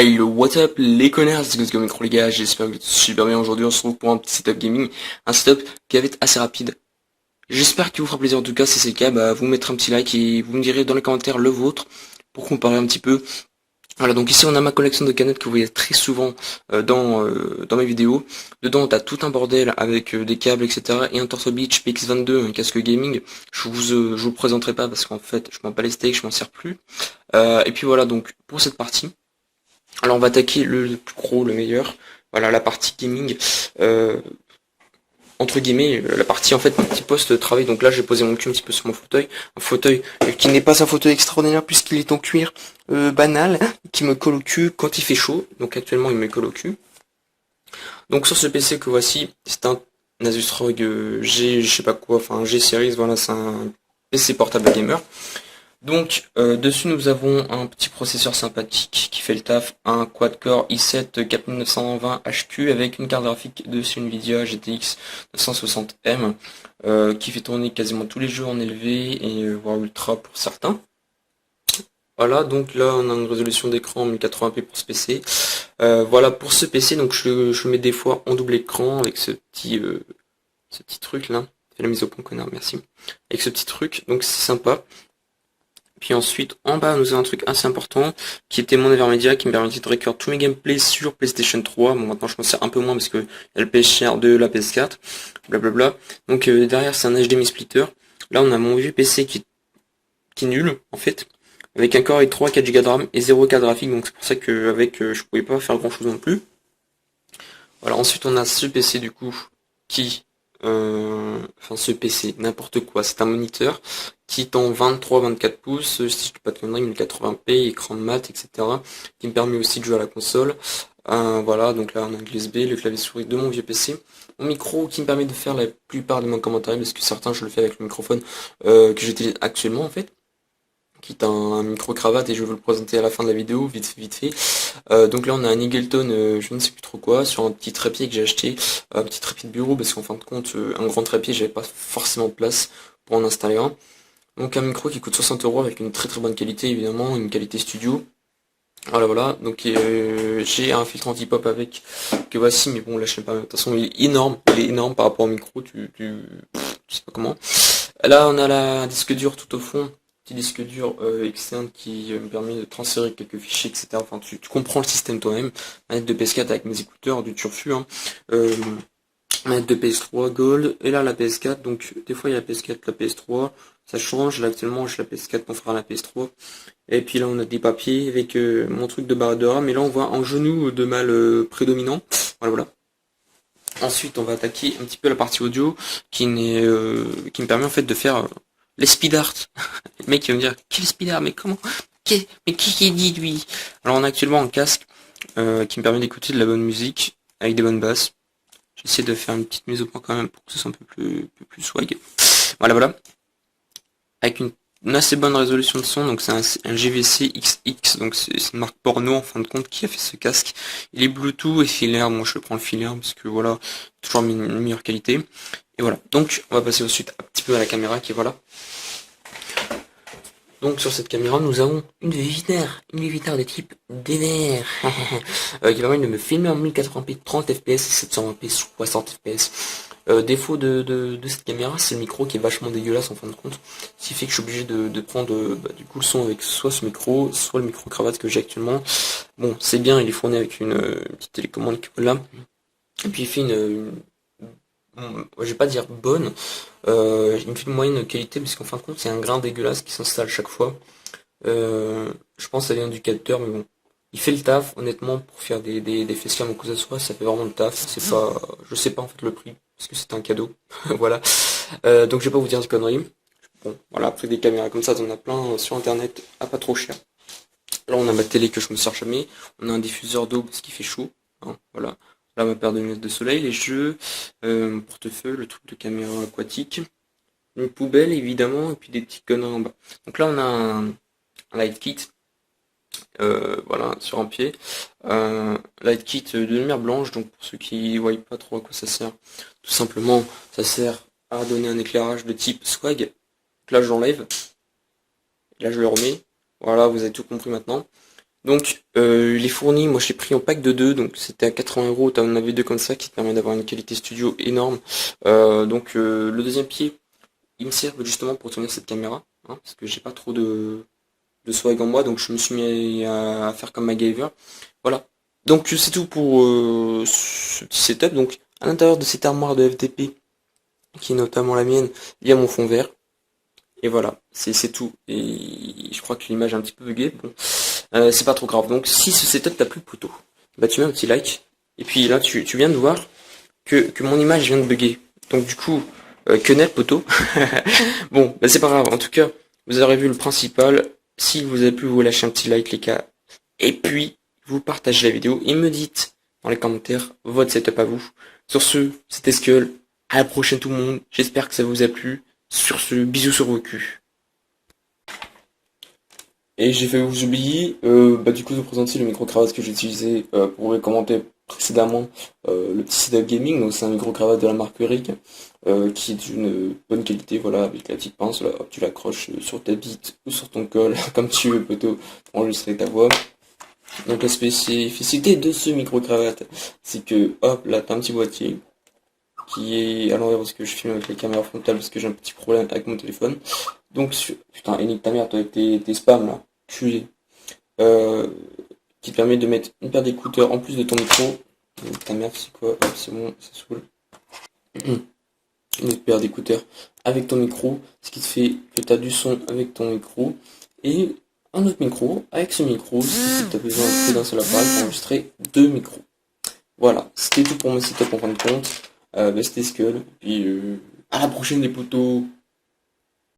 Hey, what's up les connards, c'est Gosgo Micro les gars, j'espère que vous êtes super bien. Aujourd'hui on se retrouve pour un petit setup gaming, un setup qui va être assez rapide. J'espère qu'il vous fera plaisir. En tout cas si c'est le cas, vous mettrez un petit like et vous me direz dans les commentaires le vôtre pour comparer un petit peu. Voilà, donc ici on a ma collection de canettes que vous voyez très souvent dans mes vidéos. Dedans t'as tout un bordel avec des câbles etc. et un Torso Beach PX22, un casque gaming. Je vous le présenterai pas parce qu'en fait je m'en bats les steaks, je m'en sers plus. Et puis voilà, donc pour cette partie. Alors on va attaquer le plus gros, le meilleur. Voilà la partie gaming. Euh, Entre guillemets, la partie en fait mon petit poste de travail. Donc là j'ai posé mon cul un petit peu sur mon fauteuil. Un fauteuil qui n'est pas un fauteuil extraordinaire puisqu'il est en cuir banal, qui me colle au cul quand il fait chaud. Donc actuellement il me colle au cul. Donc sur ce PC que voici, c'est un Asus ROG G, je sais pas quoi, enfin G Series, voilà, c'est un PC portable gamer. Donc dessus nous avons un petit processeur sympathique qui fait le taf, un quad-core i7 4920 HQ avec une carte graphique de chez Nvidia GTX 960M qui fait tourner quasiment tous les jeux en élevé et voire ultra pour certains. Voilà, donc là on a une résolution d'écran 1080p pour ce PC. Voilà pour ce PC, donc je mets des fois en double écran avec ce petit truc là. Fais la mise au point connard, merci. Avec ce petit truc, donc c'est sympa. Puis ensuite, en bas, nous avons un truc assez important, qui était mon Avermedia, qui me permettait de récupérer tous mes gameplays sur PlayStation 3. Bon, maintenant, je m'en sers un peu moins parce que y a le PS2, la PS4, blablabla. Donc, derrière, c'est un HDMI splitter. Là, on a mon vieux PC qui est nul, en fait, avec un Core i3, 4 Go de RAM et 0 carte graphique. Donc, c'est pour ça qu'avec, je pouvais pas faire grand chose non plus. Voilà, ensuite, on a ce PC, du coup, qui enfin ce PC, n'importe quoi, c'est un moniteur qui est en 23-24 pouces, si je dis pas de conneries, 1080p, écran mat, etc. qui me permet aussi de jouer à la console. Voilà, donc là on a l'USB, le clavier souris de mon vieux PC. Mon micro qui me permet de faire la plupart de mes commentaires, parce que certains je le fais avec le microphone que j'utilise actuellement en fait, qui est un micro-cravate et je vais vous le présenter à la fin de la vidéo, vite fait. Donc là on a un Eagleton, je ne sais plus trop quoi, sur un petit trépied que j'ai acheté, un petit trépied de bureau, parce qu'en fin de compte, un grand trépied, j'avais pas forcément de place pour en installer un. Donc un micro qui coûte 60 € avec une très bonne qualité évidemment, une qualité studio. Voilà, donc j'ai un filtre anti-pop avec, que voici, mais bon là je sais pas, de toute façon il est énorme par rapport au micro, je sais pas comment. Là on a la disque dur tout au fond, petit disque dur externe qui me permet de transférer quelques fichiers, etc. Enfin tu comprends le système toi-même. Manette de PS4 avec mes écouteurs du Turfu, hein. Manette de PS3 Gold, et là la PS4, donc des fois il y a la PS4, la PS3, ça change, là actuellement j'ai la PS4 qu'on fera la PS3, et puis là on a des papiers avec mon truc de barre de RAM, et là on voit un genou de mâle prédominant, voilà. Ensuite on va attaquer un petit peu la partie audio, qui me permet en fait de faire les speed art. Le mec il va me dire, quel speed art, mais comment, mais qui dit lui? Alors on a actuellement un casque qui me permet d'écouter de la bonne musique, avec des bonnes basses. J'essaie de faire une petite mise au point quand même pour que ce soit un peu plus swag. Voilà. Avec une assez bonne résolution de son, donc c'est un GVC XX, donc c'est une marque porno en fin de compte qui a fait ce casque. Il est Bluetooth et filaire, moi je prends le filaire parce que voilà, toujours une meilleure qualité. Et voilà, donc on va passer ensuite un petit peu à la caméra qui est voilà. Donc sur cette caméra, nous avons une vignère de type DNR, qui permet de me filmer en 1080p 30 fps et 720p 60 fps. Défaut de cette caméra, c'est le micro qui est vachement dégueulasse en fin de compte, ce qui fait que je suis obligé de prendre du coup le son avec soit ce micro, soit le micro cravate que j'ai actuellement. Bon, c'est bien, il est fourni avec une petite télécommande qui là, et puis il fait je vais pas dire bonne, il me fait une moyenne qualité parce qu'en fin de compte c'est un grain dégueulasse qui s'installe chaque fois. Je pense que ça vient du capteur, mais bon. Il fait le taf, honnêtement, pour faire des facecam ou quoi que ce soit, ça fait vraiment le taf. C'est pas, je sais pas en fait le prix, parce que c'est un cadeau. Voilà. Donc je vais pas vous dire de conneries. Bon, voilà, après des caméras comme ça, on en a plein sur internet à pas trop cher. Là on a ma télé que je me sers jamais. On a un diffuseur d'eau parce qu'il fait chaud, hein, voilà. Là ma paire de lunettes de soleil, les jeux, mon portefeuille, le truc de caméra aquatique, une poubelle évidemment, et puis des petites conneries en bas. Donc là on a un light kit, voilà, sur un pied. Light kit de lumière blanche, donc pour ceux qui ne voient pas trop à quoi ça sert, tout simplement ça sert à donner un éclairage de type swag. Donc là je l'enlève, là je le remets, voilà, vous avez tout compris maintenant. Donc, il est fourni, moi je l'ai pris en pack de 2, donc c'était à 80 €, t'en avais deux comme ça qui te permet d'avoir une qualité studio énorme. Le deuxième pied, il me sert justement pour tenir cette caméra, hein, parce que j'ai pas trop de swag en moi, donc je me suis mis à faire comme MacGyver. Voilà. Donc c'est tout pour ce petit setup. Donc à l'intérieur de cette armoire de FTP, qui est notamment la mienne, il y a mon fond vert. Et voilà, c'est tout. Et je crois que l'image est un petit peu buggée. Bon, c'est pas trop grave. Donc si ce setup t'a plu plutôt, bah tu mets un petit like. Et puis là, tu viens de voir que mon image vient de bugger. Donc du coup, que net poteau. Bon, bah c'est pas grave. En tout cas, vous aurez vu le principal. Si vous avez pu, vous lâchez un petit like les gars. Et puis, vous partagez la vidéo et me dites dans les commentaires votre setup à vous. Sur ce, c'était Skull. À la prochaine tout le monde. J'espère que ça vous a plu. Sur ce, bisous sur vos culs. Et j'ai fait vous oublier, du coup, de vous présenter le micro-cravate que j'ai utilisé pour vous commenter précédemment le petit setup gaming. Donc, c'est un micro-cravate de la marque Rig qui est d'une bonne qualité. Voilà, avec la petite pince, là, hop, tu l'accroches sur ta bite ou sur ton col, comme tu veux, plutôt, pour enregistrer ta voix. Donc, la spécificité de ce micro-cravate, c'est que, hop, là, t'as un petit boîtier qui est à l'envers parce que je filme avec la caméra frontale parce que j'ai un petit problème avec mon téléphone. Donc, putain, et nique ta mère, toi, avec tes spams là, culé. Qui te permet de mettre une paire d'écouteurs en plus de ton micro. Nique ta mère, c'est quoi? Hop, c'est bon, ça saoule. Une autre paire d'écouteurs avec ton micro, ce qui te fait que tu as du son avec ton micro. Et un autre micro avec ce micro, si tu as besoin que d'un seul appareil pour enregistrer deux micros. Voilà, c'était tout pour mon setup en fin de compte. C'était Skull. Puis à la prochaine les potos.